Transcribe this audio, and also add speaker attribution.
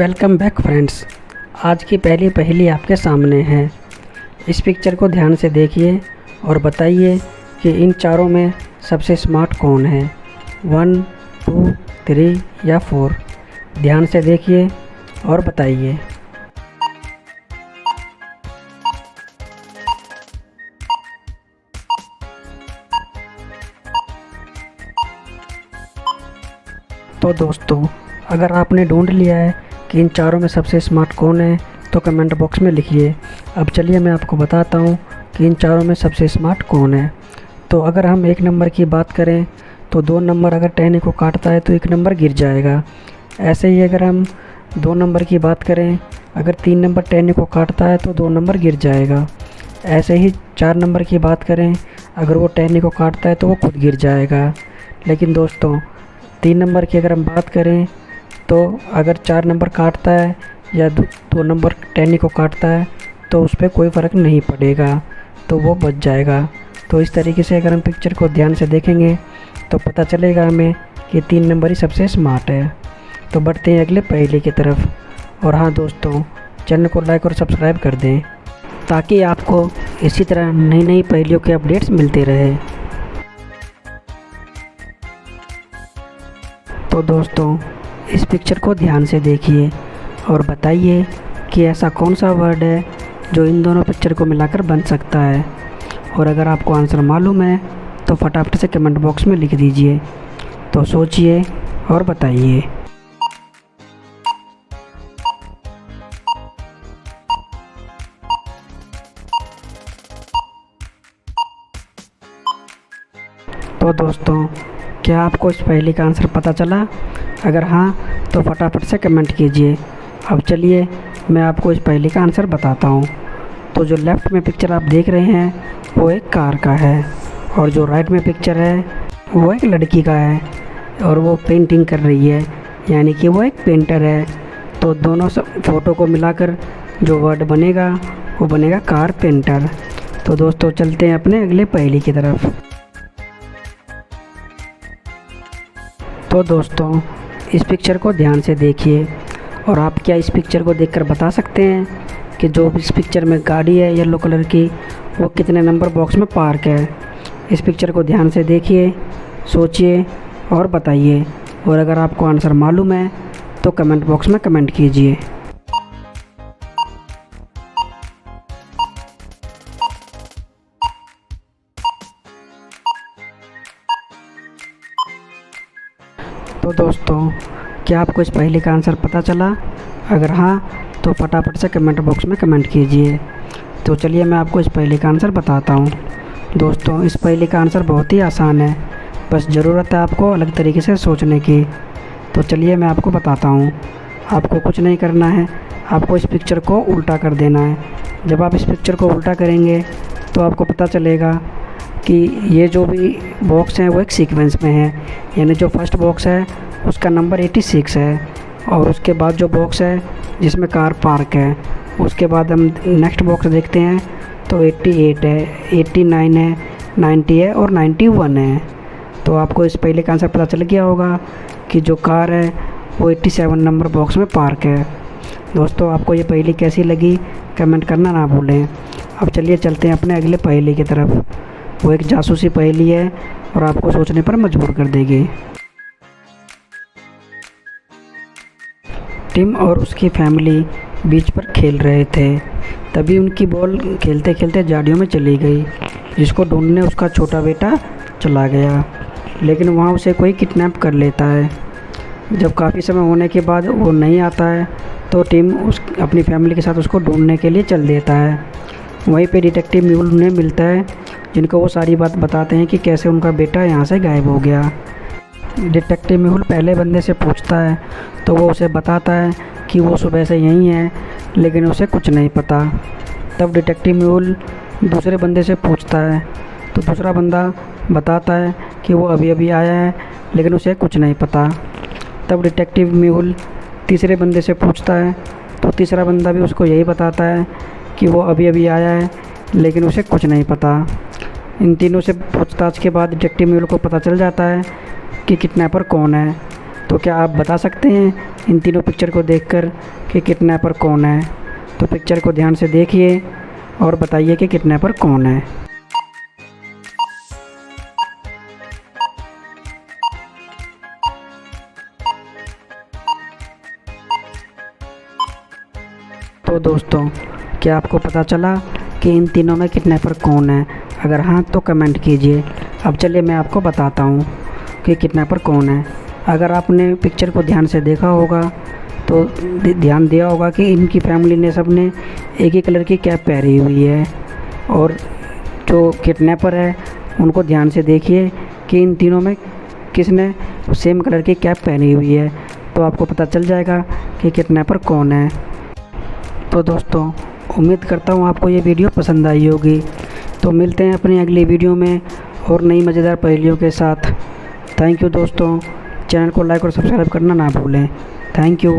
Speaker 1: Welcome back friends. आज की पहली पहेली आपके सामने है। इस पिक्चर को ध्यान से देखिए और बताइए कि इन चारों में सबसे स्मार्ट कौन है। 1, 2, 3 या 4। ध्यान से देखिए और बताइए। तो दोस्तों, अगर आपने ढूंढ लिया है कि इन चारों में सबसे स्मार्ट कौन है तो कमेंट बॉक्स में लिखिए। अब चलिए मैं आपको बताता हूँ कि इन चारों में सबसे स्मार्ट कौन है। तो अगर हम 1 नंबर की बात करें तो 2 नंबर अगर टहनी को काटता है तो 1 नंबर गिर जाएगा। ऐसे ही अगर हम 2 नंबर की बात करें, अगर 3 नंबर टहनी को काटता है तो 2 नंबर गिर जाएगा। ऐसे ही 4 नंबर की बात करें, अगर वो टहनी को काटता है तो वो खुद गिर जाएगा। लेकिन दोस्तों, 3 नंबर की अगर हम बात करें तो अगर 4 नंबर काटता है या 2 नंबर टहनी को काटता है तो उस पर कोई फ़र्क नहीं पड़ेगा, तो वो बच जाएगा। तो इस तरीके से अगर हम पिक्चर को ध्यान से देखेंगे तो पता चलेगा हमें कि 3 नंबर ही सबसे स्मार्ट है। तो बढ़ते हैं अगले पहेली की तरफ। और हाँ दोस्तों, चैनल को लाइक और सब्सक्राइब कर दें ताकि आपको इसी तरह नई नई पहेलियों के अपडेट्स मिलते रहे। तो दोस्तों, इस पिक्चर को ध्यान से देखिए और बताइए कि ऐसा कौन सा वर्ड है जो इन दोनों पिक्चर को मिलाकर बन सकता है। और अगर आपको आंसर मालूम है तो फटाफट से कमेंट बॉक्स में लिख दीजिए। तो सोचिए और बताइए। तो दोस्तों, क्या आपको इस पहेली का आंसर पता चला? अगर हाँ तो फटाफट से कमेंट कीजिए। अब चलिए मैं आपको इस पहेली का आंसर बताता हूँ। तो जो लेफ़्ट में पिक्चर आप देख रहे हैं वो एक कार का है, और जो राइट में पिक्चर है वो एक लड़की का है और वो पेंटिंग कर रही है, यानी कि वो एक पेंटर है। तो दोनों फ़ोटो को मिलाकर जो वर्ड बनेगा वो बनेगा कारपेंटर। तो दोस्तों, चलते हैं अपने अगले पहेली की तरफ। तो दोस्तों, इस पिक्चर को ध्यान से देखिए और आप क्या इस पिक्चर को देखकर बता सकते हैं कि जो इस पिक्चर में गाड़ी है येलो कलर की वो कितने नंबर बॉक्स में पार्क है। इस पिक्चर को ध्यान से देखिए, सोचिए और बताइए। और अगर आपको आंसर मालूम है तो कमेंट बॉक्स में कमेंट कीजिए। तो दोस्तों, क्या आपको इस पहेली का आंसर पता चला? अगर हाँ तो फटाफट से कमेंट बॉक्स में कमेंट कीजिए। तो चलिए मैं आपको इस पहेली का आंसर बताता हूँ। दोस्तों, इस पहेली का आंसर बहुत ही आसान है, बस ज़रूरत है आपको अलग तरीके से सोचने की। तो चलिए मैं आपको बताता हूँ। आपको कुछ नहीं करना है, आपको इस पिक्चर को उल्टा कर देना है। जब आप इस पिक्चर को उल्टा करेंगे तो आपको पता चलेगा कि ये जो भी बॉक्स हैं वो एक सीक्वेंस में है, यानी जो फर्स्ट बॉक्स है उसका नंबर 86 है, और उसके बाद जो बॉक्स है जिसमें कार पार्क है उसके बाद हम नेक्स्ट बॉक्स देखते हैं तो 88 है, 89 है, 90 है और 91 है। तो आपको इस पहले का आंसर पता चल गया होगा कि जो कार है वो 87 नंबर बॉक्स में पार्क है। दोस्तों, आपको ये पहेली कैसी लगी कमेंट करना ना भूलें। अब चलिए चलते हैं अपने अगले पहेली की तरफ। वो एक जासूसी पहेली है और आपको सोचने पर मजबूर कर देगी। टिम और उसकी फैमिली बीच पर खेल रहे थे, तभी उनकी बॉल खेलते खेलते झाड़ियों में चली गई, जिसको ढूंढने उसका छोटा बेटा चला गया। लेकिन वहाँ उसे कोई किडनैप कर लेता है। जब काफ़ी समय होने के बाद वो नहीं आता है तो टिम अपनी फैमिली के साथ उसको ढूंढने के लिए चल देता है। वहीं पे डिटेक्टिव म्यूल उन्हें मिलता है, जिनको वो सारी बात बताते हैं कि कैसे उनका बेटा यहाँ से गायब हो गया। डिटेक्टिव म्यूल पहले बंदे से पूछता है तो वो उसे बताता है कि वो सुबह से यहीं है, लेकिन उसे कुछ नहीं पता। तब डिटेक्टिव म्यूल दूसरे बंदे से पूछता है तो दूसरा बंदा बताता है कि वो अभी अभी आया है, लेकिन उसे कुछ नहीं पता। तब डिटेक्टिव म्यूल तीसरे बंदे से पूछता है तो तीसरा बंदा भी उसको यही बताता है कि वो अभी अभी आया है, लेकिन उसे कुछ नहीं पता। इन तीनों से पूछताछ के बाद डिटेक्टिव म्यूल को पता चल जाता है कि किडनैपर कौन है। तो क्या आप बता सकते हैं इन तीनों पिक्चर को देखकर कि किडनैपर कौन है? तो पिक्चर को ध्यान से देखिए और बताइए कि किडनैपर कौन है। तो दोस्तों, क्या आपको पता चला कि इन तीनों में किडनैपर कौन है? अगर हाँ तो कमेंट कीजिए। अब चलिए मैं आपको बताता हूँ कि किडनैपर कौन है। अगर आपने पिक्चर को ध्यान से देखा होगा तो ध्यान दिया होगा कि इनकी फैमिली ने सब ने एक ही कलर की कैप पहनी हुई है, और जो किडनैपर है उनको ध्यान से देखिए कि इन तीनों में किसने सेम कलर की कैप पहनी हुई है, तो आपको पता चल जाएगा कि किडनैपर कौन है। तो दोस्तों, उम्मीद करता हूँ आपको ये वीडियो पसंद आई होगी। तो मिलते हैं अपनी अगली वीडियो में और नई मज़ेदार पहेलियों के साथ। थैंक यू दोस्तों। चैनल को लाइक और सब्सक्राइब करना ना भूलें। Thank you.